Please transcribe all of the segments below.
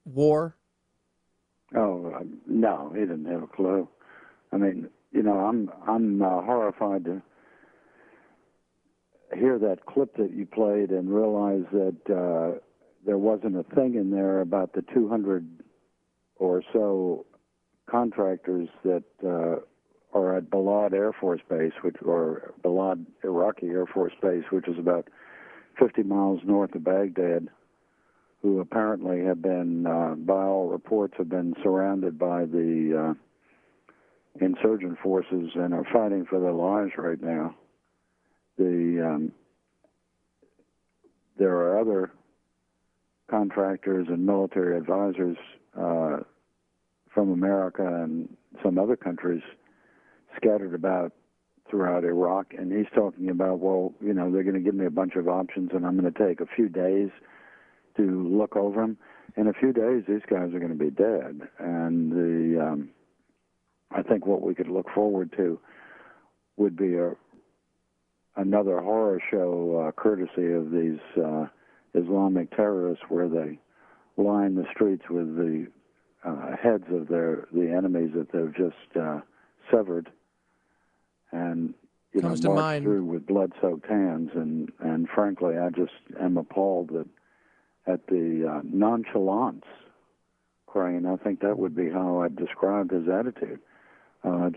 war? Oh, no, he didn't have a clue. I mean, I'm horrified to hear that clip that you played and realize that there wasn't a thing in there about the 200 or so contractors that are at Balad Air Force Base, or Balad Iraqi Air Force Base, which is about 50 miles north of Baghdad, who apparently have been, by all reports, have been surrounded by the insurgent forces and are fighting for their lives right now. There are other contractors and military advisors from America and some other countries scattered about throughout Iraq, and he's talking about, well, they're going to give me a bunch of options, and I'm going to take a few days to look over them. In a few days, these guys are going to be dead, and I think what we could look forward to would be another horror show, courtesy of these Islamic terrorists, where they line the streets with the heads of the enemies that they've just severed, and march through with blood-soaked hands. And frankly, I just am appalled at the nonchalance. Crane, I think that would be how I'd describe his attitude.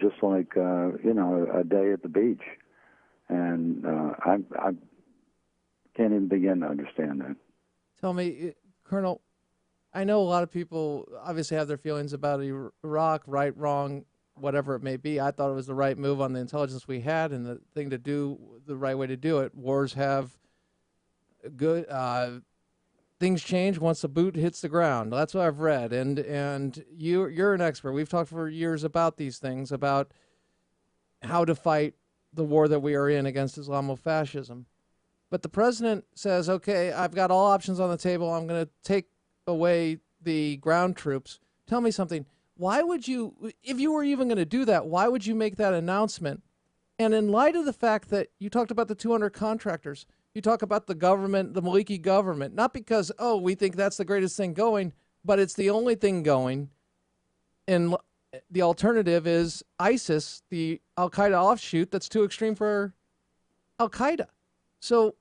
Just like a day at the beach, and I can't even begin to understand that. Tell me, Colonel, I know a lot of people obviously have their feelings about Iraq, right, wrong, whatever it may be. I thought it was the right move on the intelligence we had, and the thing to do, the right way to do it. Wars have good things change once the boot hits the ground. That's what I've read, and you're an expert. We've talked for years about these things, about how to fight the war that we are in against Islamofascism. But the president says, okay, I've got all options on the table. I'm going to take away the ground troops. Tell me something. Why would you, if you were even going to do that, why would you make that announcement? And in light of the fact that you talked about the 200 contractors, you talk about the government, the Maliki government, not because, we think that's the greatest thing going, but it's the only thing going. And the alternative is ISIS, the Al-Qaeda offshoot that's too extreme for Al-Qaeda. So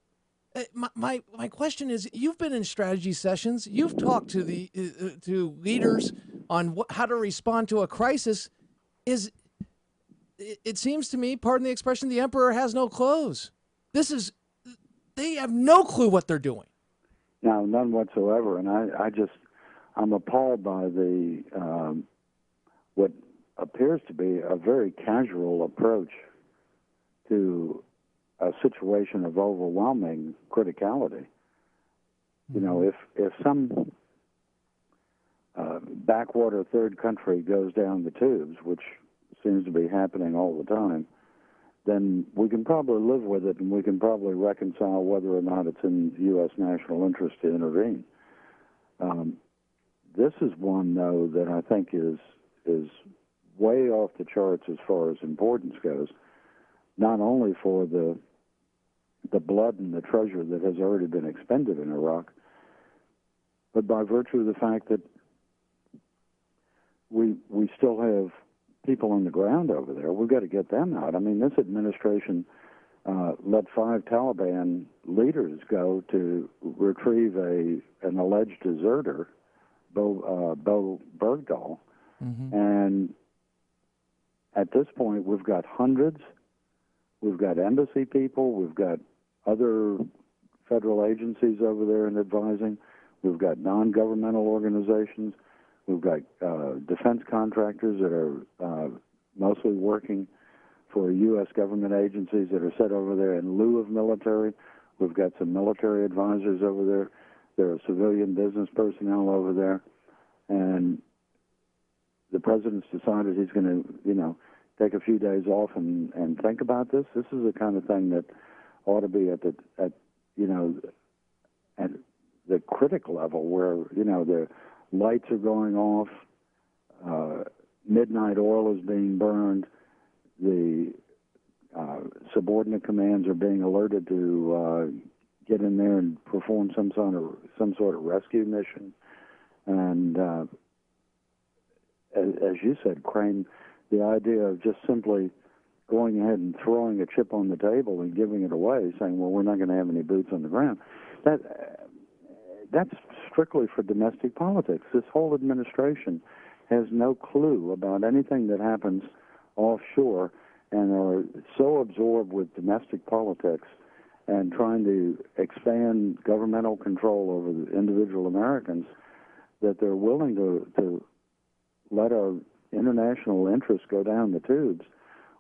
my question is, you've been in strategy sessions. You've talked to to leaders on how to respond to a crisis. It seems to me, pardon the expression, the emperor has no clothes. They have no clue what they're doing. No, none whatsoever. And I'm appalled by what appears to be a very casual approach to a situation of overwhelming criticality. If some backwater third country goes down the tubes, which seems to be happening all the time, then we can probably live with it, and we can probably reconcile whether or not it's in U.S. national interest to intervene. This is one, though, that I think is way off the charts as far as importance goes, not only for the blood and the treasure that has already been expended in Iraq, but by virtue of the fact that we still have people on the ground over there. We've got to get them out. I mean, this administration let 5 Taliban leaders go to retrieve an alleged deserter, Bo Bergdahl, and at this point we've got hundreds. We've got embassy people. We've got other federal agencies over there in advising. We've got non-governmental organizations. We've got defense contractors that are mostly working for U.S. government agencies that are set over there in lieu of military. We've got some military advisors over there. There are civilian business personnel over there. And the president's decided he's going to, take a few days off and think about this. This is the kind of thing that ought to be at the critical level where, the lights are going off, midnight oil is being burned, the subordinate commands are being alerted to get in there and perform some sort of rescue mission, And as you said, Crane, the idea of just simply going ahead and throwing a chip on the table and giving it away, saying, well, we're not going to have any boots on the ground, that's strictly for domestic politics. This whole administration has no clue about anything that happens offshore and are so absorbed with domestic politics and trying to expand governmental control over the individual Americans that they're willing to let our international interests go down the tubes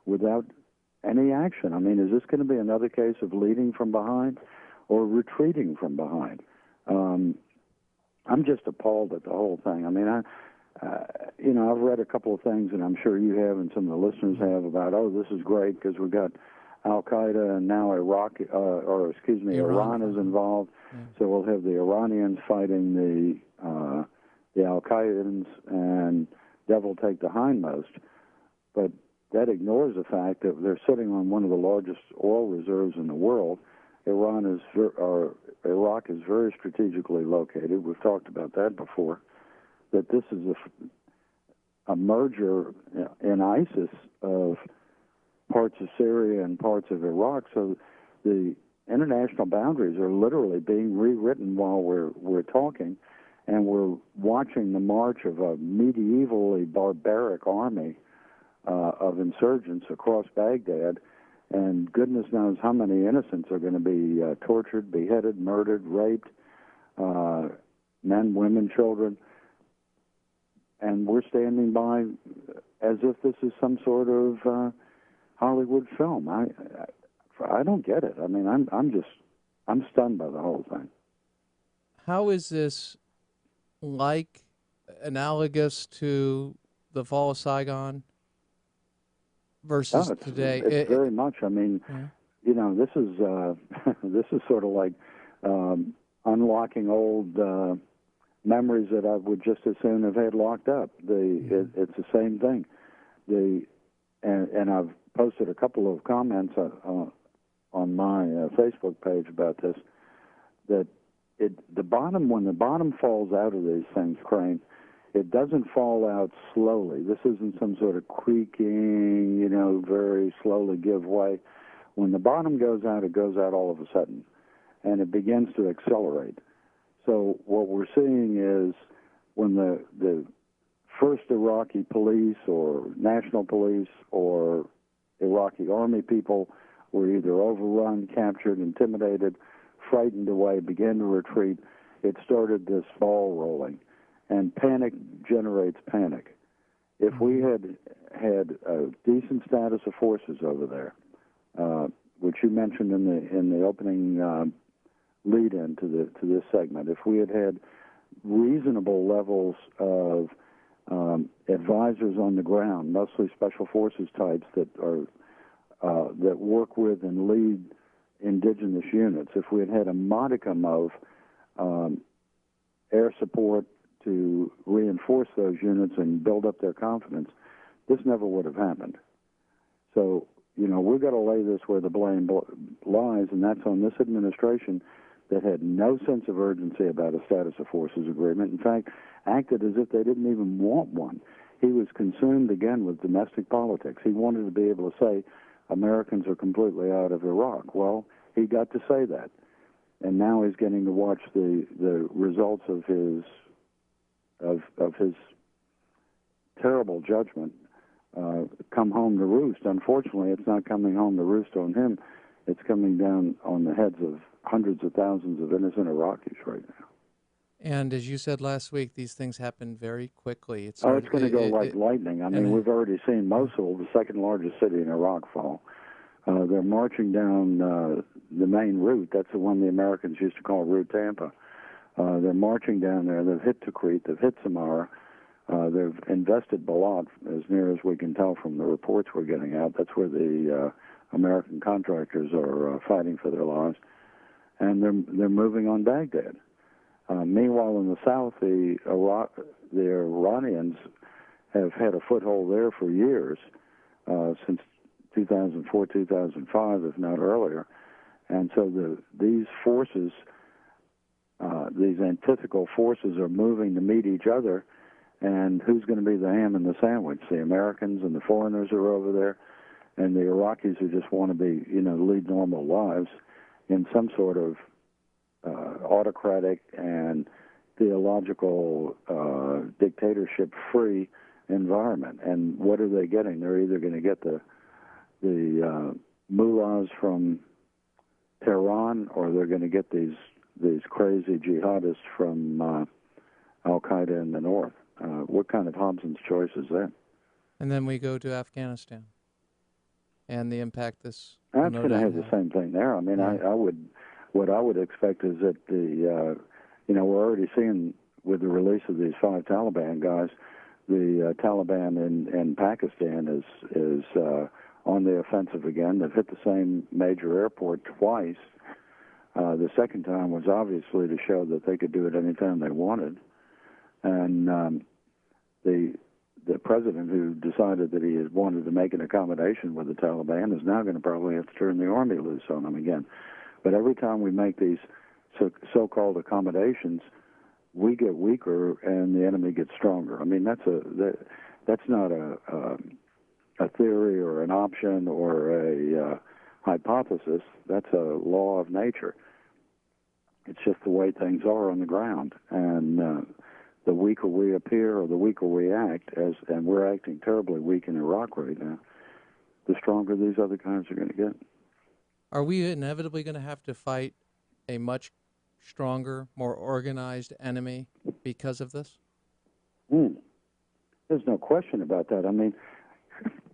without any action. I mean, is this going to be another case of leading from behind or retreating from behind? I'm just appalled at the whole thing. I mean, I've read a couple of things, and I'm sure you have, and some of the listeners have, about, oh, this is great because we've got Al Qaeda and now Iran is involved. Yeah. So we'll have the Iranians fighting the Al Qaedans, and devil take the hindmost. But that ignores the fact that they're sitting on one of the largest oil reserves in the world. Iraq is very strategically located. We've talked about that before. That this is a merger in ISIS of parts of Syria and parts of Iraq. So the international boundaries are literally being rewritten while we're talking, and we're watching the march of a medievally barbaric army of insurgents across Baghdad, and goodness knows how many innocents are going to be tortured, beheaded, murdered, raped, men, women, children. And we're standing by as if this is some sort of Hollywood film. I don't get it. I mean, I'm stunned by the whole thing. How is this analogous to the fall of Saigon versus today? It's very much. I mean, yeah. This is sort of like unlocking old memories that I would just as soon have had locked up. It's the same thing. And I've posted a couple of comments on my Facebook page about this. That when the bottom falls out of these things, Crane, it doesn't fall out slowly. This isn't some sort of creaking, very slowly give way. When the bottom goes out, it goes out all of a sudden, and it begins to accelerate. So what we're seeing is when the first Iraqi police or national police or Iraqi army people were either overrun, captured, intimidated, frightened away, began to retreat, it started this ball rolling. And panic generates panic. If we had a decent status of forces over there, which you mentioned in the opening lead-in to this segment, if we had reasonable levels of advisors on the ground, mostly special forces types that work with and lead indigenous units, if we had a modicum of air support to reinforce those units and build up their confidence, this never would have happened. So, we've got to lay this where the blame lies, and that's on this administration that had no sense of urgency about a status of forces agreement. In fact, acted as if they didn't even want one. He was consumed, again, with domestic politics. He wanted to be able to say Americans are completely out of Iraq. Well, he got to say that. And now he's getting to watch the results of his terrible judgment come home to roost. Unfortunately, it's not coming home to roost on him. It's coming down on the heads of hundreds of thousands of innocent Iraqis right now. And as you said last week, these things happen very quickly. It's going to go like lightning. I mean, we've already seen Mosul, the second largest city in Iraq, fall. They're marching down the main route. That's the one the Americans used to call Route Tampa. They're marching down there. They've hit Tikrit. They've hit Samarra. They've invested Balat, as near as we can tell from the reports we're getting out. That's where the American contractors are fighting for their lives. And they're moving on Baghdad. Meanwhile, in the south, the Iranians have had a foothold there for years, since 2004, 2005, if not earlier. And so these forces these antithetical forces are moving to meet each other, and who's going to be the ham in the sandwich? The Americans and the foreigners are over there, and the Iraqis who just want to be, lead normal lives in some sort of autocratic and theological dictatorship-free environment. And what are they getting? They're either going to get the mullahs from Tehran, or they're going to get these crazy jihadists from Al-Qaeda in the north. What kind of Hobson's choice is that? And then we go to Afghanistan and the impact this That's going to have the same thing there. I mean, yeah. What I would expect is that we're already seeing with the release of these 5 Taliban guys, the Taliban in Pakistan is on the offensive again. They've hit the same major airport twice. The second time was obviously to show that they could do it anytime they wanted. And the president who decided that he had wanted to make an accommodation with the Taliban is now going to probably have to turn the army loose on them again. But every time we make these so-called accommodations, we get weaker and the enemy gets stronger. I mean, that's not a theory or an option or a hypothesis. That's a law of nature. It's just the way things are on the ground. And the weaker we appear or the weaker we act, and we're acting terribly weak in Iraq right now, the stronger these other guys are going to get. Are we inevitably going to have to fight a much stronger, more organized enemy because of this? There's no question about that. I mean,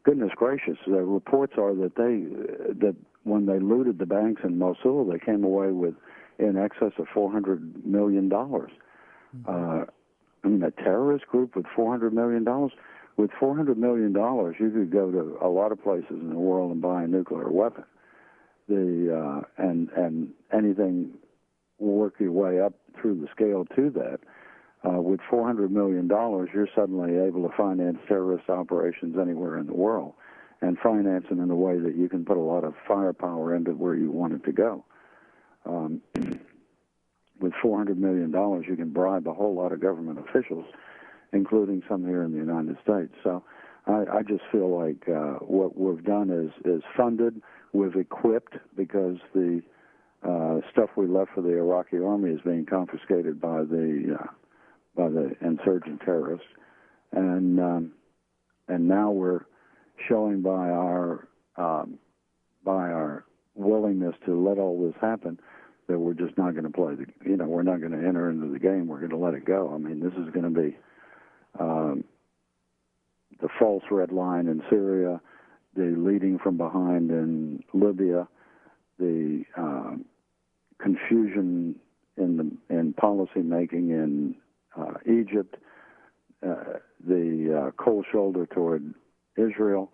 goodness gracious, the reports are that when they looted the banks in Mosul, they came away with in excess of $400 million. I mean, a terrorist group with $400 million? With $400 million, you could go to a lot of places in the world and buy a nuclear weapon. And anything will work your way up through the scale to that. With $400 million, you're suddenly able to finance terrorist operations anywhere in the world, and finance them in a way that you can put a lot of firepower into where you want it to go. With $400 million, you can bribe a whole lot of government officials, including some here in the United States. So I just feel like what we've done is funded, we've equipped, because the stuff we left for the Iraqi army is being confiscated by the insurgent terrorists, and now we're showing by our willingness to let all this happen that we're just not going to play we're not going to enter into the game. We're going to let it go. I mean, this is going to be the false red line in Syria, the leading from behind in Libya, the confusion in policy making in Egypt, the cold shoulder toward Israel,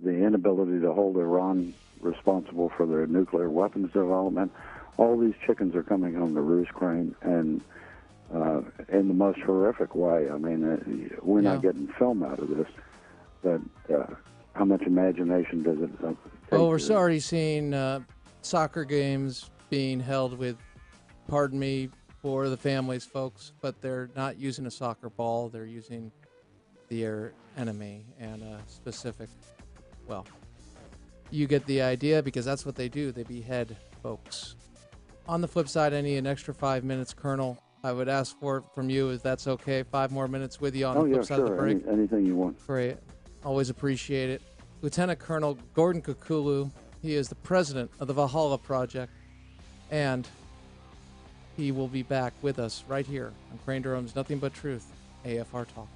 the inability to hold Iran responsible for their nuclear weapons development. All these chickens are coming home to roost, Crane, and in the most horrific way. I mean, we're not getting film out of this, but how much imagination does it take? Oh, we're already seeing soccer games being held with, pardon me for the families, folks, but they're not using a soccer ball. They're using their enemy and a specific, well, you get the idea, because that's what they do. They behead folks. On the flip side, I need an extra 5 minutes, Colonel. I would ask for it from you, if that's okay. 5 more minutes with you on the flip side of the break. Anything you want. Great. Always appreciate it. Lieutenant Colonel Gordon Cucullu, he is the president of the Valhalla Project, and he will be back with us right here on Crane Durham's Nothing But Truth, AFR Talk.